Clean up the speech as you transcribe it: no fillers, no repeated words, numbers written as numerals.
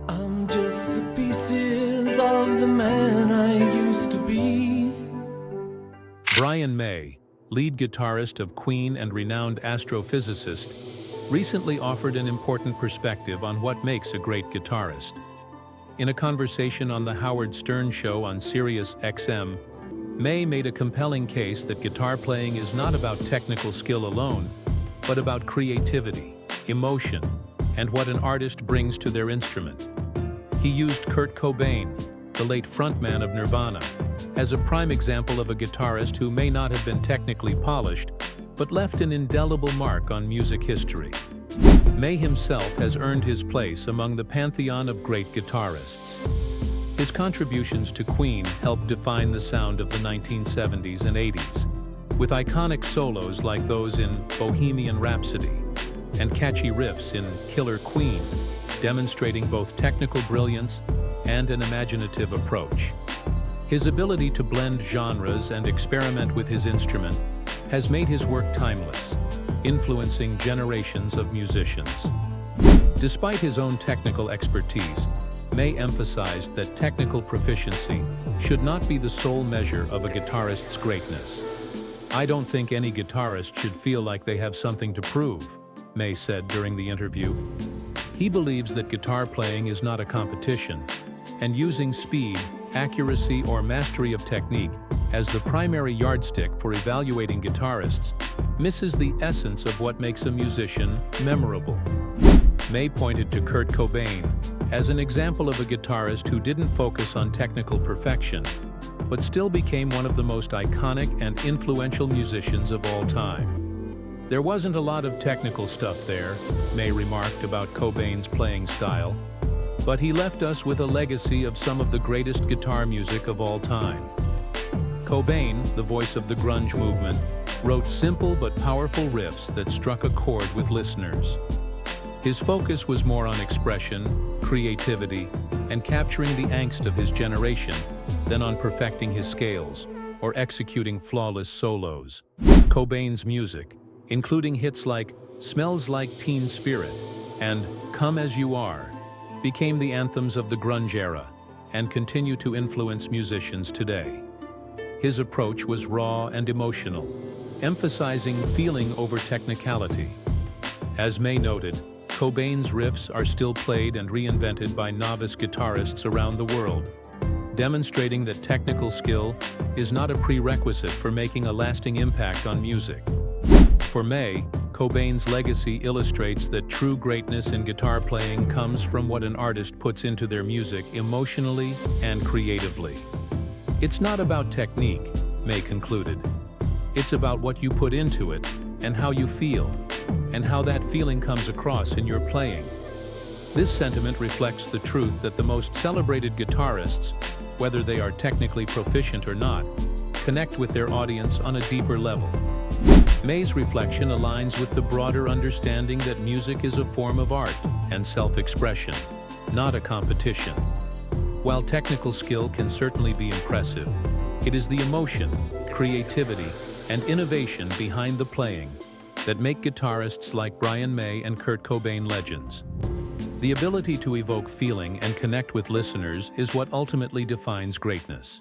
I'm just the pieces of the man I used to be. Brian May, lead guitarist of Queen and renowned astrophysicist, recently offered an important perspective on what makes a great guitarist. In a conversation on The Howard Stern Show on SiriusXM, May made a compelling case that guitar playing is not about technical skill alone, but about creativity, emotion, and what an artist brings to their instrument. He used Kurt Cobain, the late frontman of Nirvana, as a prime example of a guitarist who may not have been technically polished, but left an indelible mark on music history. May himself has earned his place among the pantheon of great guitarists. His contributions to Queen helped define the sound of the 1970s and 80s, with iconic solos like those in Bohemian Rhapsody and catchy riffs in Killer Queen, demonstrating both technical brilliance and an imaginative approach. His ability to blend genres and experiment with his instrument has made his work timeless, influencing generations of musicians. Despite his own technical expertise, May emphasized that technical proficiency should not be the sole measure of a guitarist's greatness. "I don't think any guitarist should feel like they have something to prove," May said during the interview. He believes that guitar playing is not a competition, and using speed, accuracy, or mastery of technique as the primary yardstick for evaluating guitarists misses the essence of what makes a musician memorable. May pointed to Kurt Cobain as an example of a guitarist who didn't focus on technical perfection, but still became one of the most iconic and influential musicians of all time. "There wasn't a lot of technical stuff there," May remarked about Cobain's playing style, "but he left us with a legacy of some of the greatest guitar music of all time." Cobain, the voice of the grunge movement, wrote simple but powerful riffs that struck a chord with listeners. His focus was more on expression, creativity, and capturing the angst of his generation than on perfecting his scales or executing flawless solos. Cobain's music, including hits like "Smells Like Teen Spirit" and "Come As You Are," became the anthems of the grunge era and continue to influence musicians today. His approach was raw and emotional, emphasizing feeling over technicality. As May noted, Cobain's riffs are still played and reinvented by novice guitarists around the world, demonstrating that technical skill is not a prerequisite for making a lasting impact on music. For May, Cobain's legacy illustrates that true greatness in guitar playing comes from what an artist puts into their music emotionally and creatively. "It's not about technique," May concluded. "It's about what you put into it and how you feel, and how that feeling comes across in your playing." This sentiment reflects the truth that the most celebrated guitarists, whether they are technically proficient or not, connect with their audience on a deeper level. May's reflection aligns with the broader understanding that music is a form of art and self-expression, not a competition. While technical skill can certainly be impressive, it is the emotion, creativity, and innovation behind the playing that make guitarists like Brian May and Kurt Cobain legends. The ability to evoke feeling and connect with listeners is what ultimately defines greatness.